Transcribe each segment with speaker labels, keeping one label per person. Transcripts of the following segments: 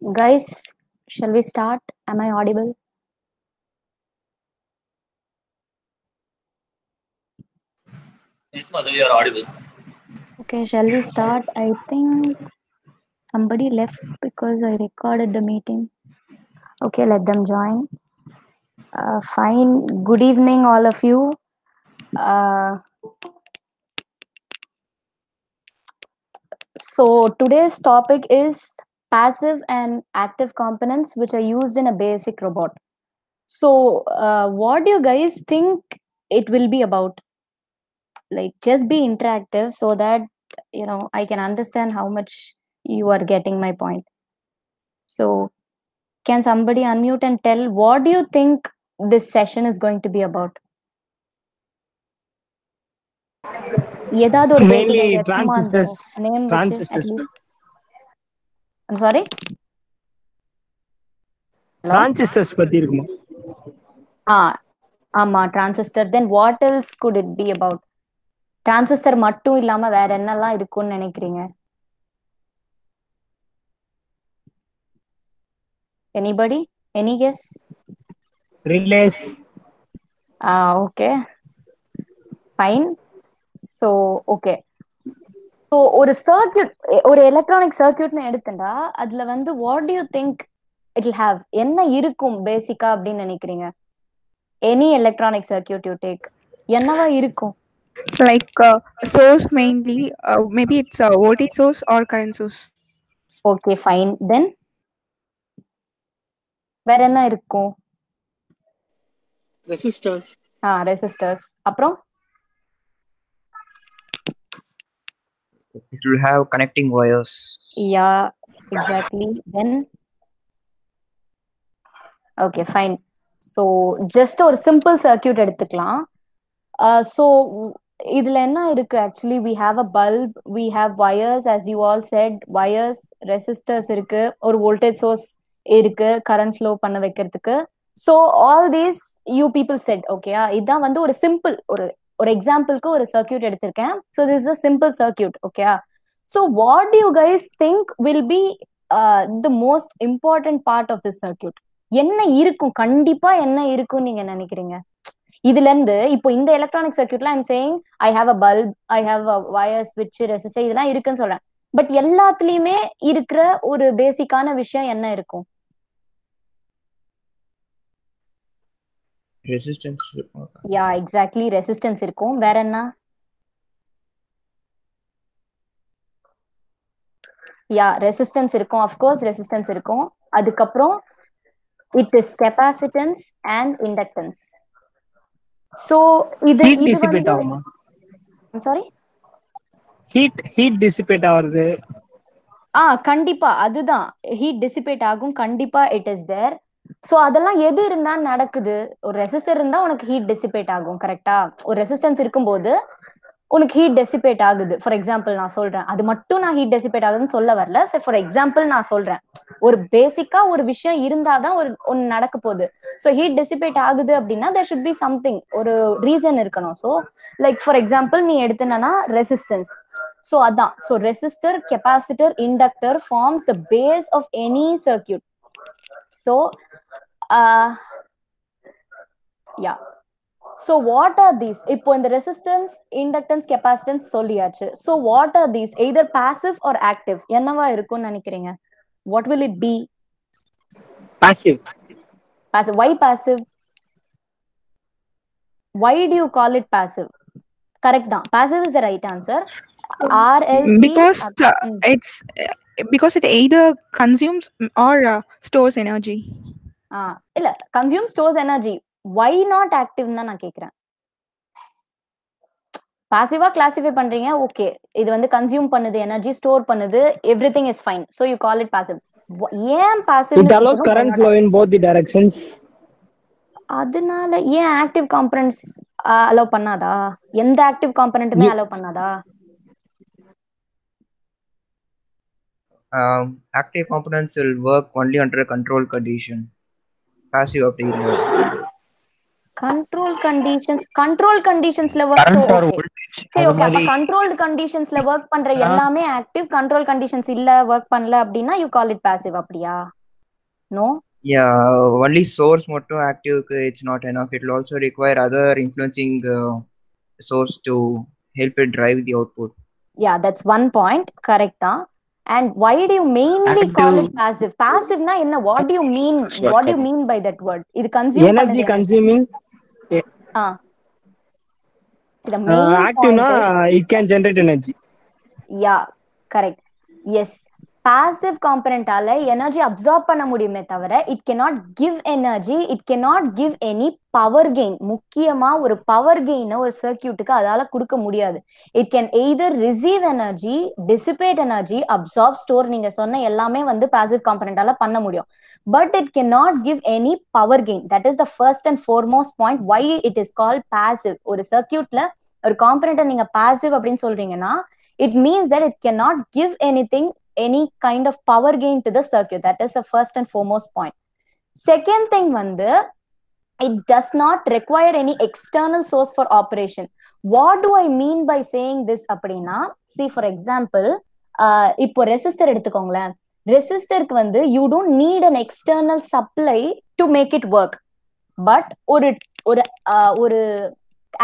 Speaker 1: Guys, shall we start? Am I audible?
Speaker 2: Yes, Madhu, you are audible.
Speaker 1: Okay, shall we start? I think somebody left because I recorded the meeting. Okay, let them join. Fine. Good evening, all of you. So today's topic is passive and active components which are used in a basic robot. So, what do you guys think it will be about? Like, just be interactive so that I can understand how much you are getting my point. So, can somebody unmute and tell what do you think this session is going to be about? ஏதாவது ஒரு basic
Speaker 3: Mainly
Speaker 1: idea சும்மா அந்த
Speaker 3: transistors.
Speaker 1: name வச்சு
Speaker 3: Transistors.
Speaker 1: at least. I'm sorry. Hello.
Speaker 3: Transistors பத்தி இருக்குமா?
Speaker 1: ஆமா transistor. Then what else could it be about? Transistor மட்டும் இல்லாம வேற என்னெல்லாம் இருக்கும்னு நினைக்கிறீங்க? Anybody? Any guess?
Speaker 3: Relays.
Speaker 1: Okay. Fine. So, okay. So, ஒரு சர்க்யூட் ஒரு எலக்ட்ரானிக் சர்க்யூட்னு எடுத்துட்டா அதுல வந்து what to you think it will have என்ன இருக்கும் பேசிக்கா அப்படின்னு நினைக்கிறீங்க? Any electronic circuit you take என்னவா இருக்கும்?
Speaker 4: Like source mainly, maybe it's a voltage source or current source.
Speaker 1: Okay, fine. Then வேற என்ன இருக்கும்?
Speaker 5: Resistors.
Speaker 1: Resistors. அப்புறம்
Speaker 5: It will have connecting wires.
Speaker 1: Yeah, exactly. Then okay, fine. So just ஒரு simple circuit எடுத்துக்கலாம். So இதுல என்ன இருக்கு? Actually we have a bulb, we have wires, as you all said, wires, resistors இருக்கு, ஒரு voltage source இருக்கு current flow பண்ண வைக்கிறதுக்கு. So all these you people said, okay, இதான் வந்து ஒரு simple ஒரு எக்ஸாம்பிளுக்கு ஒரு சர்க்யூட் எடுத்திருக்கேன். So this is a simple circuit, okay? So what do you guys think will be the most important part of this circuit? என்ன இருக்கும்? கண்டிப்பா என்ன இருக்கும் நீங்க நினைக்கிறீங்க? இதுல இருந்து இப்போ இந்த எலக்ட்ரானிக் சர்க்யூட்ல I'm saying I have a bulb, I have a wire, ஸ்விட்ச், ரெசிஸ்டர் இதெல்லாம் இருக்குன்னு சொல்றேன். பட் எல்லாத்துலயுமே இருக்கிற ஒரு பேசிக்கான விஷயம் என்ன இருக்கும்?
Speaker 5: Resistance.
Speaker 1: யா எக்ஸாக்ட்லி, ரெசிஸ்டன்ஸ் இருக்கும். வேற என்ன? யா ரெசிஸ்டன்ஸ் இருக்கும், அஃப்கோர்ஸ் ரெசிஸ்டன்ஸ் இருக்கும். அதுக்கப்புறம் it is capacitance and inductance. So இது
Speaker 3: dissipate ஆகுமா?
Speaker 1: சாரி,
Speaker 3: ஹீட் டிசிபேட் ஆகுது.
Speaker 1: கண்டிப்பா அதுதான், ஹீட் டிசிபேட் ஆகும் கண்டிப்பா. It is there. சோ அதெல்லாம் எது இருந்தா நடக்குது? ஒரு ரெசிஸ்டர் இருந்தா உனக்கு ஹீட் டிசிபேட் ஆகும், கரெக்டா? ஒரு ரெசிஸ்டன்ஸ் இருக்கும்போது உனக்கு ஹீட் டெசிபேட் ஆகுது. ஃபார் எக்ஸாம்பிள் நான் சொல்றேன், அது மட்டும் நான் ஹீட் டெசிபேட் ஆகுதுன்னு சொல்ல வரல. சரி, ஃபார் எக்ஸாம்பிள் நான் சொல்றேன், ஒரு பேசிக்கா ஒரு விஷயம் இருந்தாதான் ஒன்னு நடக்க போகுது. ஸோ ஹீட் டெசிபேட் ஆகுது அப்படின்னா தேர் ஷுட் பி சம்திங், ஒரு ரீசன் இருக்கணும். ஸோ லைக் ஃபார் எக்ஸாம்பிள் நீ எடுத்தனா ரெசிஸ்டன்ஸ். ஸோ அதான், so resistor, capacitor, inductor forms the base of any circuit. So yeah, so what are these? இப்போ இந்த resistance, inductance, capacitance சொல்லியாச்சு. So what are these? Either passive or active. என்னவா இருக்கும்னு நினைக்கிறீங்க? What will it be?
Speaker 3: Passive.
Speaker 1: Passive. Why passive? Why do you call it passive? Correct தான். Passive is the right answer. RLC.
Speaker 4: Because it either consumes or stores energy.
Speaker 1: இல்ல, consumes, stores energy. Why not active தான் நான் கேக்குறேன். பாசிவா classify பண்றீங்க, okay, இது வந்து consume பண்ணுது, energy store பண்ணுது, everything is fine. So you call it passive. ஏன் passive?
Speaker 3: It allows current flow in both the directions.
Speaker 1: அதனால ஏன் ஆக்டிவ் காம்பனன்ட்ஸ் அலோ பண்ணாதா? எந்த ஆக்டிவ் காம்பனன்ட்டுமே அலோ பண்ணாதா?
Speaker 5: Active components will work only under a control condition. Passive அப்படி இல்ல.
Speaker 1: Control conditions, control conditionsல work. So okay, சரி
Speaker 3: அது
Speaker 1: ஓகே, அப்ப
Speaker 3: மாதிரி
Speaker 1: கண்ட்ரோல்டு கண்டிஷன்ஸ்ல ஒர்க் பண்ற எல்லாமே ஆக்டிவ், கண்ட்ரோல் கண்டிஷன்ஸ் இல்ல ஒர்க் பண்ணல அப்படின்னா யூ கால் இட் பாசிவ், அப்படியா? No.
Speaker 5: Yeah, only source motto active it's not enough. It will also require other influencing source to help it drive the output.
Speaker 1: Yeah, that's one point. Correct தான். And why do you mainly call it passive? Passive-na என்ன? What do you mean? What do you mean by that word? இது consume
Speaker 3: energy
Speaker 1: பண்ணுது.
Speaker 3: Consuming.
Speaker 1: The main
Speaker 3: ஆக்டிவ்னா
Speaker 1: point
Speaker 3: it can generate energy.
Speaker 1: Yeah, correct. Yes. Passive component-ஆல energy absorb பண்ண முடியுமே தவிர it cannot give energy, it cannot give any power gain. முக்கியமா ஒரு power gain ஒரு சர்க்யூட்டுக்கு அதால கொடுக்க முடியாது. It can either receive energy, dissipate energy, absorb, store, நீங்க சொன்ன எல்லாமே வந்து passive component-ஆல பண்ண முடியும். But it cannot give any power gain. That is the first and foremost point why it is called passive. ஒரு சர்க்யூட்ல ஒரு காம்பனண்ட்டை நீங்க passive அப்படின்னு சொல்றீங்கன்னா it means that it cannot give anything, any kind of power gain to the circuit. That is the first and foremost point. Second thing வந்து it does not require any external source for operation. What do I mean by saying this அப்படின்னா, see for example, இப்போ resistor எடுத்துக்கோங்களேன். ரெசிஸ்டருக்கு வந்து you don't need an external supply to make it work. But ஒரு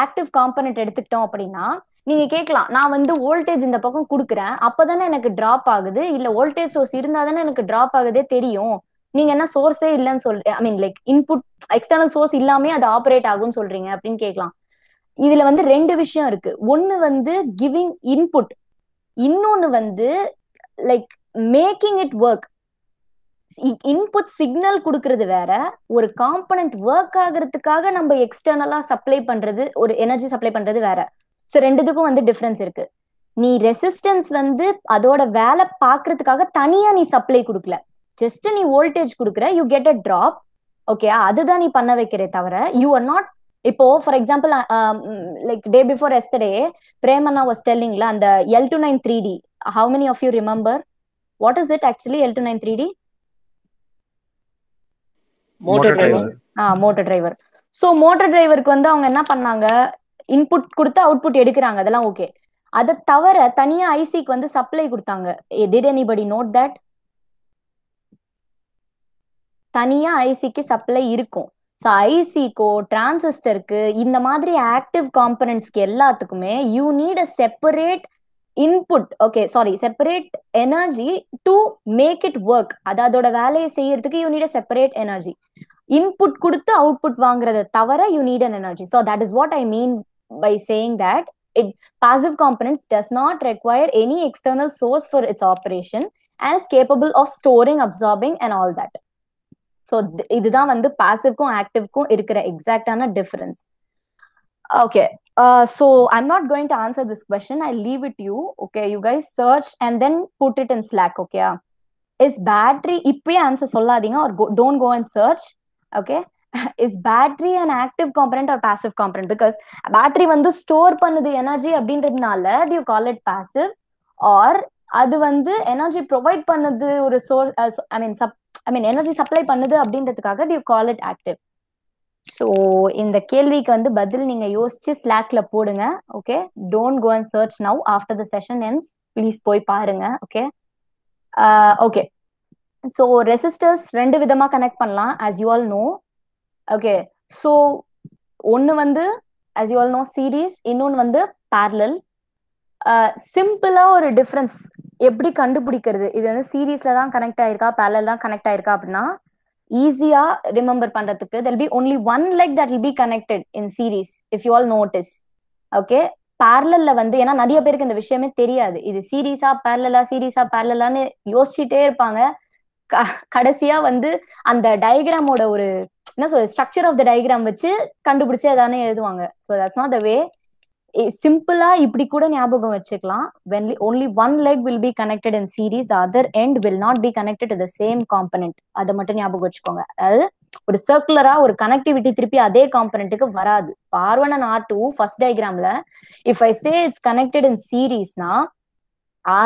Speaker 1: active component எடுத்துக்கிட்டோம் அப்படின்னா நீங்க கேட்கலாம், நான் வந்து வோல்டேஜ் இந்த பக்கம் கொடுக்குறேன், அப்பதானே எனக்கு டிராப் ஆகுது, இல்ல வோல்டேஜ் சோர்ஸ் இருந்தா தானே எனக்கு டிராப் ஆகுதே தெரியும், நீங்க என்ன சோர்ஸே இல்லைன்னு சொல்றீங்க, I mean like input external source இல்லாமே அது ஆப்ரேட் ஆகும்னு சொல்றீங்க அப்படின்னு கேட்கலாம். இதுல வந்து ரெண்டு விஷயம் இருக்கு. ஒன்னு வந்து கிவிங் இன்புட், இன்னொன்னு வந்து like making it work. Input signal கொடுக்கறது வேற, ஒரு காம்பனண்ட் ஒர்க் ஆகுறதுக்காக நம்ம எக்ஸ்டர்னலா சப்ளை பண்றது, ஒரு எனர்ஜி சப்ளை பண்றது வேற. ஸோ ரெண்டுத்துக்கும் வந்து டிஃபரன்ஸ் இருக்கு. நீ ரெசிஸ்டன்ஸ் வந்து அதோட வேலை பாக்குறதுக்காக தனியா நீ சப்ளை கொடுக்கல, ஜஸ்ட் நீ வோல்டேஜ் கொடுக்குற, you get a drop. Okay, அதுதான் நீ பண்ண வைக்கிறே தவிர யூ ஆர் நாட். இப்போ for example like day before yesterday Premanna was டெல்லிங்ல அந்த L29 3D. How many of you remember? What is it actually L29 3D?
Speaker 2: Motor driver.
Speaker 1: Motor driver. So motor டிரைவருக்கு வந்து அவங்க என்ன பண்ணாங்க, இன்புட் கொடுத்து அவுட்புட் எடுக்கிறாங்க, அதெல்லாம் ஓகே. அதை தவிர தனியா ஐசிக்கு வந்து சப்ளை கொடுத்தாங்க. Did anybody note that? தனியா ஐசிக்கு சப்ளை இருக்கும். ஸோ ஐசிக்கோ டிரான்சிஸ்டருக்கு இந்த மாதிரி ஆக்டிவ் காம்பனன்ட்ஸ்க்கு எல்லாத்துக்குமே you need a separate input, okay sorry, separate energy to make it work. அதோட வேலையை செய்யறதுக்கு you need a separate energy. Input கொடுத்து அவுட்புட் வாங்குறத தவிர you need an energy. So that is what I mean by saying that passive components does not require any external source for its operation and is capable of storing, absorbing and all that. So இதுதான் வந்து பாசிவ்க்கும் ஆக்டிவ்க்கும் இருக்கிற எக்ஸாக்டான difference. Okay, so I'm not going to answer this question. I'll leave it to you. Okay, you guys search and then put it in Slack. Okay, is battery இப்பயே answer சொல்லாதீங்க or don't go and search. Okay, is battery an active component or passive component? Because battery வந்து store பண்ணுது energy அப்படின்றதுனால do you call it passive, or அது வந்து energy provide பண்ணுது ஒரு source, I mean energy supply பண்ணுது அப்படின்றதுக்காக do you call it active? So இந்த கேள்விக்கு வந்து பதில் நீங்க யோசிச்சு ஸ்லாக்ல போடுங்க. Okay, don't go and search now, after the session ends please போய் பாருங்க. ஓகே ஓகே, ஸோ ரெசிஸ்டர்ஸ் ரெண்டு விதமா கனெக்ட் பண்ணலாம் as you all know. Okay, so ஒன்று வந்து as you all know series, இன்னொன்று வந்து parallel. சிம்பிளா ஒரு டிஃபரன்ஸ் எப்படி கண்டுபிடிக்கிறது, இது வந்து சீரீஸ்ல தான் கனெக்ட் ஆயிருக்கா parallel தான் கனெக்ட் ஆயிருக்கா அப்படின்னா ஈஸியா ரிமெம்பர் பண்றதுக்கு there'll be only one leg that will be connected in series if you all notice. Okay, parallelல வந்து ஏன்னா நிறைய பேருக்கு இந்த விஷயமே தெரியாது, இது சீரீஸா parallel-ஆன்னு யோசிச்சுட்டே இருப்பாங்க. கடைசியா வந்து அந்த டயக்ராமோட ஒரு என்ன சொல்ற ஸ்ட்ரக்சர் ஆஃப் த டயக்ராம் வச்சு கண்டுபிடிச்சு அதானே எழுதுவாங்க. ஸோ தட்ஸ் நாட் த வே. சிம்பிளா இப்படி கூட ஞாபகம் வச்சுக்கலாம். when only one leg will be connected in series, the other end will not be connected to the same component. அதை மட்டும் ஞாபகம் வச்சுக்கோங்க. அதாவது ஒரு சர்க்குலரா ஒரு கனெக்டிவிட்டி திருப்பி அதே காம்பனண்ட்டுக்கு வராது. R1 and R2 ஃபர்ஸ்ட் டயக்ராம்ல if I say it's connected in சீரீஸ்னா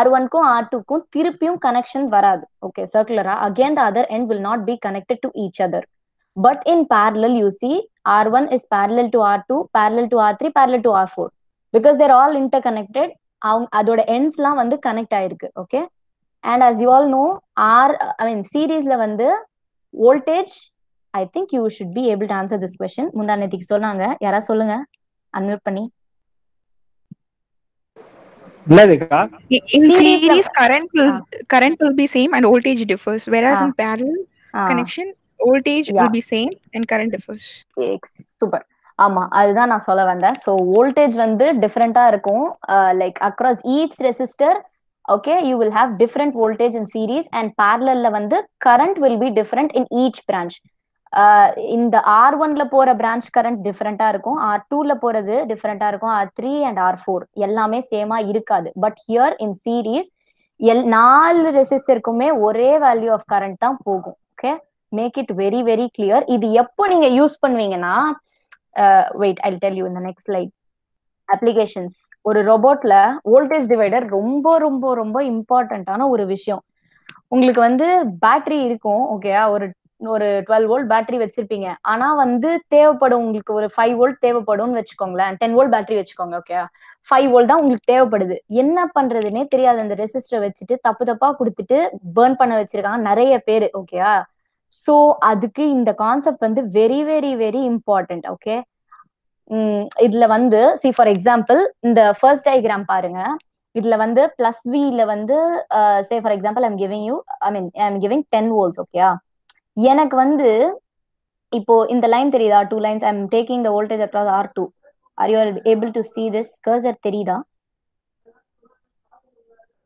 Speaker 1: R1க்கும் R2க்கும் திருப்பியும் கனெக்ஷன் வராது. ஓகே, சர்க்குலரா again the other end will not be connected to each other. But in parallel you see R1 is parallel to R2, parallel to R3, parallel to R4. Because they're all interconnected. அதோட எண்ட்ஸ்லாம் வந்து connect ஆயிருக்கு. Okay, and as you all know சீரீஸ்ல வந்து voltage, I think you should be able to answer this question. முந்தானேத்திக்கு சொன்னாங்க, யாராவது சொல்லுங்க அன்மியூட் பண்ணி.
Speaker 3: என்னதுக்கா?
Speaker 4: In
Speaker 1: Series
Speaker 4: series, current will be same and voltage differs. Whereas in
Speaker 1: Ah.
Speaker 4: parallel
Speaker 1: Ah.
Speaker 4: connection, voltage
Speaker 1: Yeah.
Speaker 4: will be same and current differs.
Speaker 1: Super. ஆமா, அதுதான் நான் சொல்ல வந்தேன். ஸோ வோல்டேஜ் வந்து டிஃப்ரெண்டா இருக்கும், like across each resistor. Okay, you will have different voltage in series and பேரலல்ல வந்து current will be different in each branch. இந்த R1ல போற பிரான்ச் கரண்ட் டிஃப்ரெண்டா இருக்கும், R2ல போறது டிஃப்ரெண்டா இருக்கும், R3 அண்ட் R4 எல்லாமே சேமா இருக்காது. பட் ஹியர் இன் சீரீஸ் 4 ரெசிஸ்டருக்குமே ஒரே வேல்யூ ஆஃப் கரண்ட் தான் போகும். Okay, make it very very clear. இது எப்போ நீங்க யூஸ் பண்ணுவீங்கன்னா, வெயிட் ஐ டெல் யூ இந்த நெக்ஸ்ட் ஸ்லைட். அப்ளிகேஷன்ஸ். ஒரு ரோபோட்ல வோல்டேஜ் டிவைடர் ரொம்ப ரொம்ப ரொம்ப இம்பார்ட்டன்டான ஒரு விஷயம். உங்களுக்கு வந்து பேட்டரி இருக்கும், ஓகேயா, ஒரு 12 வோல்ட் பேட்டரி வச்சிருப்பீங்க. ஆனா வந்து தேவைப்படும் உங்களுக்கு ஒரு 5 வோல்ட் தேவைப்படும்னு வச்சுக்கோங்களேன். 10 வோல்ட் பேட்டரி வச்சுக்கோங்க, ஓகே, 5 வோல்ட் தான் உங்களுக்கு தேவைப்படுது. என்ன பண்றதுன்னே தெரியாது, அந்த ரெசிஸ்டர் வச்சுட்டு தப்பு தப்பா கொடுத்துட்டு பர்ன் பண்ண வச்சிருக்காங்க நிறைய பேரு. ஓகேயா, சோ அதுக்கு இந்த கான்செப்ட் வந்து very very very important. Okay, இதுல வந்து சி ஃபார் எக்ஸாம்பிள் இந்த ஃபர்ஸ்ட் டயக்ராம் பாருங்க. இதுல வந்து பிளஸ் வில வந்து say for example I'm giving 10 volts. ஓகேயா, எனக்கு வந்து இப்போ இந்த லைன் தெரியுதா, 2 lines, I am taking the voltage across R2. Are you able to see this cursor? தெரியுதா?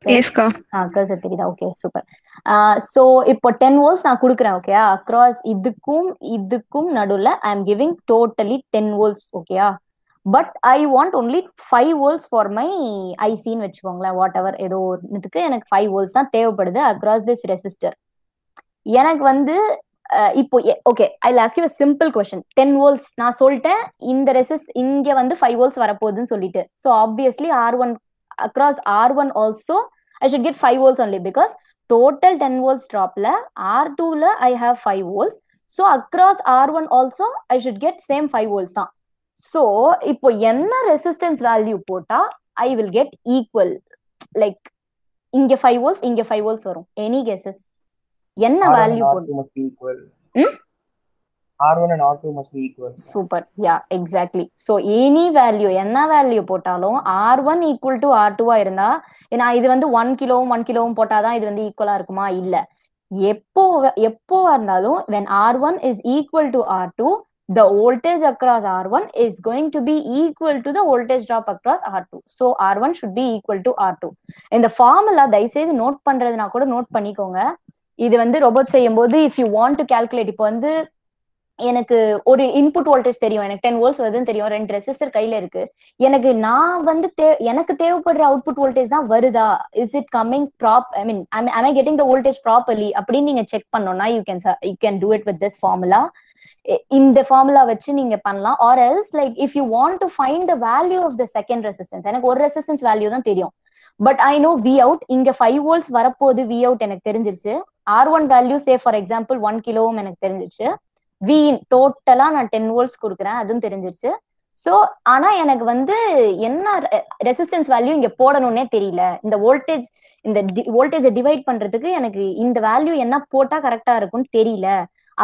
Speaker 4: Yes ka.
Speaker 1: கர்சர் தெரியுதா? Okay, super. சோ இப்போ 10 வோல்ட்ஸ் நான் கொடுக்குறேன். ஓகேயா, அக்ராஸ் இதுக்கும் நடுவுல ஐ எம் கிவிங் டோட்டலி 10 வோல்ட்ஸ். ஓகேயா, but I want only 5 volts for my ஐசின்னு வச்சுக்கோங்களேன். வாட் எவர், ஏதோ ஒன்றுக்கு எனக்கு 5 வோல்ட்ஸ் தான் தேவைப்படுது அக்ராஸ் திஸ் ரெசிஸ்டர். எனக்கு வந்து இப்போ okay, I will ask you a simple question. 10 volts நான் சொல்லிட்டேன், இந்த இங்க வந்து 5 வோல்ட்ஸ் வரப்போகுதுன்னு சொல்லிட்டு. So obviously R1 across R1 also I should get 5 volts only because total 10 volts dropல R2ல I have 5 volts. So across R1 also I should get same 5 volts தான். So இப்போ என்ன ரெசிஸ்டன்ஸ் வேல்யூ போட்டா I will get equal, like இங்க 5 volts இங்க 5 volts வரும். Any guesses? என்ன value போட்டா?
Speaker 5: R1 and R2 must be equal.
Speaker 1: Super. Yeah, exactly. So any value, என்ன வேல்யூ போட்டாலும் R1 equal to R2 இருந்தா, ஏன்னா இது வந்து 1 கிலோ போட்டாதான் இது வந்து ஈக்குவலா இருக்குமா? இல்ல. எப்போ இருந்தாலும் when R1 is equal to R2, the voltage across R1 is going to be equal to the voltage drop across R2. So R1 should be equal to R2. இந்த ஃபார்முலா தயவுசெய்து நோட் பண்றதுனா கூட நோட் பண்ணிக்கோங்க. இது வந்து robot செய்யும் போது if you want to calculate, இப்போ வந்து எனக்கு ஒரு இன்புட் வோல்டேஜ் தெரியும், எனக்கு 10 வோல்ட்ஸ் வருதுன்னு தெரியும், 2 ரெசிஸ்டர் கையில இருக்கு, நான் வந்து எனக்கு தேவைப்படுற அவுட்புட் வோல்டேஜ் தான் வருதா, is it coming am I getting the voltage properly அப்படின்னு நீங்க செக் பண்ணோம்னா you can do it with this formula. இந்த ஃபார்முலா வச்சு நீங்க பண்ணலாம். or else like if you want to find the value of the second resistance, எனக்கு ஒரு resistance value தான் தெரியும், but I know V out, இங்க 5 வோல்ட்ஸ் வரப்போகுது, V out எனக்கு தெரிஞ்சிருச்சு. R1 value say for example 1 kilo ohm எனக்கு தெரிஞ்சிருச்சு. V டோட்டலா நான் 10 வோல்ட்ஸ் கொடுக்குறேன், அதுவும் தெரிஞ்சிருச்சு. சோ ஆனா எனக்கு வந்து என்ன ரெசிஸ்டன்ஸ் வேல்யூ இங்க போடணும்னே தெரியல. இந்த வோல்டேஜை டிவைட் பண்றதுக்கு எனக்கு இந்த வேல்யூ என்ன போட்டா கரெக்டா இருக்கும்னு தெரியல.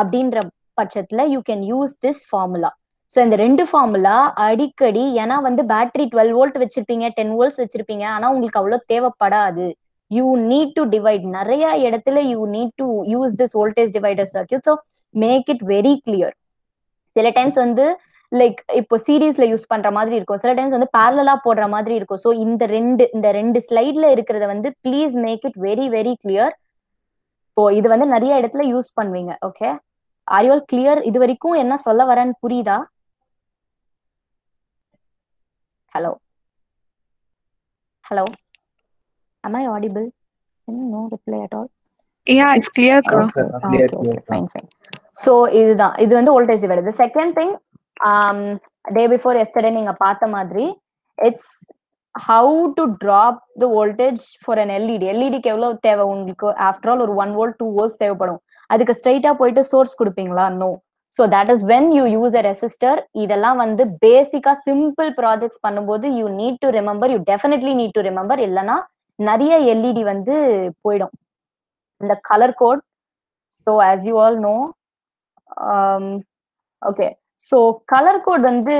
Speaker 1: அப்படின்ற பட்சத்துல you can use this formula. So இந்த 2 ஃபார்முலா அடிக்கடி, ஏன்னா வந்து பேட்டரி 12 வோல்ட் வச்சிருப்பீங்க, 10 வோல்ட்ஸ் வச்சிருப்பீங்க, ஆனா உங்களுக்கு அவ்வளவு தேவைப்படாது. யூ நீட் டு டிவைட், நிறைய இடத்துல you need to use this voltage divider circuit. So make it very clear. சில டைம்ஸ் வந்து லைக் இப்போ சீரீஸ்ல யூஸ் பண்ற மாதிரி இருக்கும், சில டைம்ஸ் வந்து பேரலா போடுற மாதிரி இருக்கும். ஸோ இந்த ரெண்டு ஸ்லைட்ல இருக்கிறத வந்து please make it very very clear. இப்போ இது வந்து நிறைய இடத்துல யூஸ் பண்ணுவீங்க. Okay, are you all clear? இது வரைக்கும் என்ன சொல்ல வரேன்னு புரியுதா? Hello am I audible? No reply at all.
Speaker 4: Yeah, it's clear ka.
Speaker 5: Yes, sir. Clear,
Speaker 1: Okay,
Speaker 5: clear.
Speaker 1: fine. So இது வந்து voltage divider. The second thing, day before yesterday நீங்க பார்த்த மாதிரி, it's how to drop the voltage for an LED. LEDக்கு எவ்வளவு தேவை உங்களுக்கு? After all ஒரு 1 volt 2 volts தேவைப்படும். அதுக்கு ஸ்ட்ரைட்டா போயிட்டு சோர்ஸ் கொடுப்பீங்களா? No. So that is when you use a resistor. இதெல்லாம் வந்து பேசிக்கா சிம்பிள் ப்ராஜெக்ட்ஸ் பண்ணும்போது you need to remember, you definitely need to remember. இல்லைன்னா நிறைய எல்இடி வந்து போயிடும். இந்த colour code, so as you all know, okay, so colour code வந்து